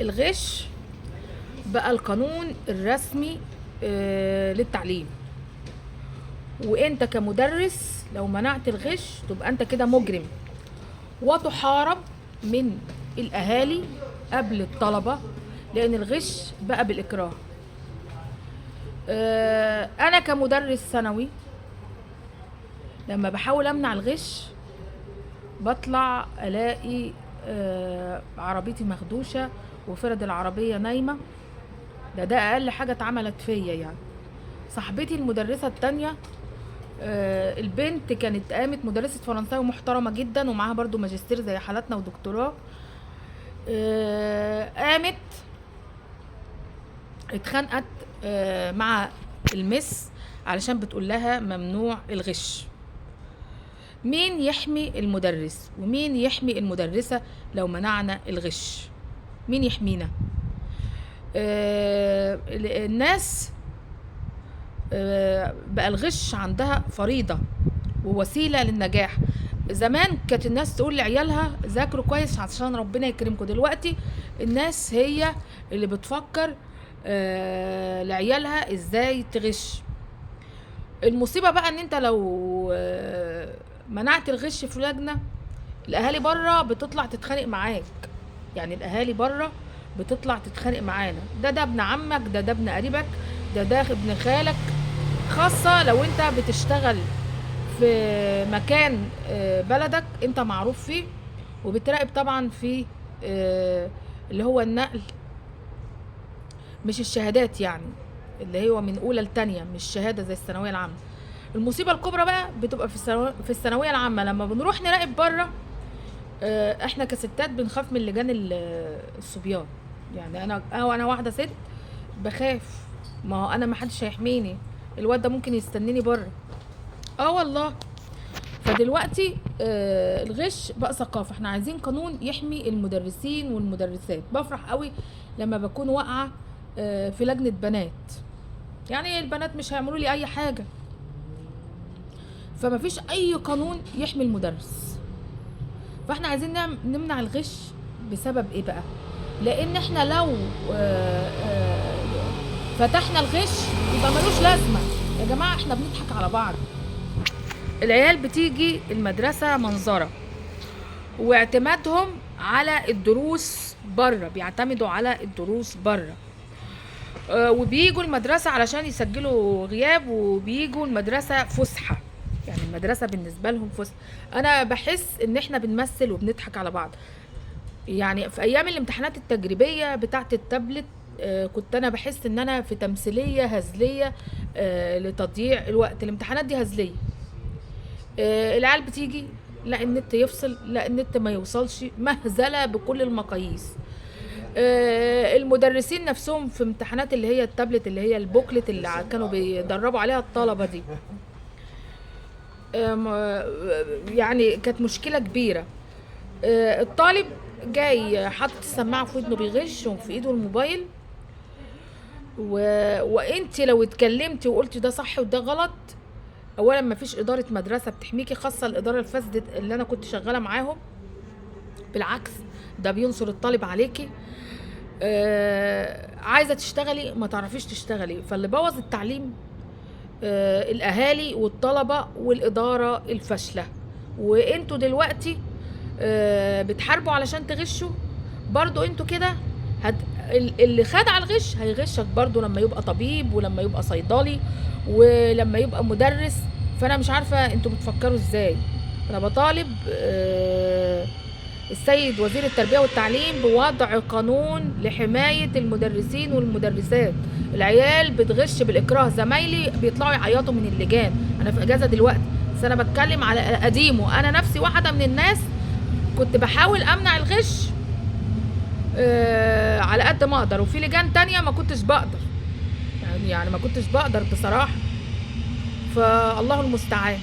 الغش بقى القانون الرسمي للتعليم، وانت كمدرس لو منعت الغش تبقى انت كده مجرم، وتحارب من الاهالي قبل الطلبة، لان الغش بقى بالاكراه. انا كمدرس ثانوي لما بحاول امنع الغش بطلع الاقي عربيتي مخدوشة وفرد العربية نايمة. ده اقل حاجة اتعملت فيا يعني. صاحبتي المدرسة التانية البنت كانت قامت مدرسة فرنساوي محترمة جدا ومعاها برضو ماجستير زي حالاتنا ودكتوراه، قامت اتخانقت مع المس علشان بتقول لها ممنوع الغش. مين يحمي المدرس ومين يحمي المدرسة لو منعنا الغش؟ مين يحمينا؟ الناس بقى الغش عندها فريضة ووسيلة للنجاح. زمان كانت الناس تقول لعيالها ذاكروا كويس عشان ربنا يكرمكم. دلوقتي الناس هي اللي بتفكر لعيالها ازاي تغش. المصيبة بقى ان انت لو منعت الغش في لجنة، الاهالي بره بتطلع تتخانق معاك. يعني الاهالي بره بتطلع تتخانق معانا، ده ابن عمك، ده ابن قريبك، ده ابن خالك. خاصة لو انت بتشتغل في مكان بلدك انت معروف فيه، وبتراقب طبعا في اللي هو النقل، مش الشهادات يعني اللي هو من اولى لتانية، مش شهادة زي الثانوية العامة. المصيبة الكبرى بقى بتبقى في الثانوية العامة لما بنروح نراقب بره. احنا كستات بنخاف من لجان الصبيان. يعني انا واحدة ست بخاف، ما هو انا محدش هيحميني، الواد ده ممكن يستنيني بره. والله. فدلوقتي الغش بقى ثقافة. احنا عايزين قانون يحمي المدرسين والمدرسات. بفرح قوي لما بكون واقعة في لجنة بنات، يعني البنات مش هيعملوا لي اي حاجة، فما فيش اي قانون يحمي المدرس. فاحنا عايزين نمنع الغش. بسبب ايه بقى؟ لان احنا لو فتحنا الغش يبقى ملوش لازمة. يا جماعة احنا بنضحك على بعض. العيال بتيجي المدرسة منظرة، واعتمادهم على الدروس بره، بيعتمدوا على الدروس بره، وبيجوا المدرسة علشان يسجلوا غياب، وبيجوا المدرسة فسحة. يعني المدرسة بالنسبة لهم فسحة. انا بحس ان احنا بنمثل وبنضحك على بعض. يعني في ايام الامتحانات التجريبية بتاعة التابلت كنت انا بحس ان انا في تمثيلية هزلية لتضييع الوقت. الامتحانات دي هزلية. العيال بتيجي لا النت يفصل، لا النت ما يوصلش، مهزلة بكل المقاييس. المدرسين نفسهم في امتحانات اللي هي التابلت، اللي هي البوكلت اللي كانوا بيدربوا عليها الطلبة دي، يعني كانت مشكلة كبيرة. الطالب جاي حاطط السماعة في ودنه بيغش وفي ايده الموبايل، وانت لو اتكلمتي وقلتي ده صح وده غلط، اولا ما فيش اداره مدرسه بتحميكي، خاصه الاداره الفاسده اللي انا كنت شغاله معاهم. بالعكس ده بينصر الطالب عليكي. عايزه تشتغلي ما تعرفيش تشتغلي. فاللي بوظ التعليم الاهالي والطلبه والاداره الفاشله. وانتوا دلوقتي بتحاربوا علشان تغشوا برضو. انتوا كده اللي خد على الغش هيغشك برضو لما يبقى طبيب، ولما يبقى صيدلي، ولما يبقى مدرس. فانا مش عارفة انتوا بتفكروا ازاي. انا بطالب السيد وزير التربية والتعليم بوضع قانون لحماية المدرسين والمدرسات. العيال بتغش بالاكراه، زمايلي بيطلعوا يعيطوا من اللجان. انا في اجازة دلوقتي بس انا بتكلم على قديمه. انا نفسي واحدة من الناس كنت بحاول امنع الغش على قد ما اقدر، وفي لجان تانية ما كنتش بقدر، يعني ما كنتش بقدر بصراحة. فالله المستعان.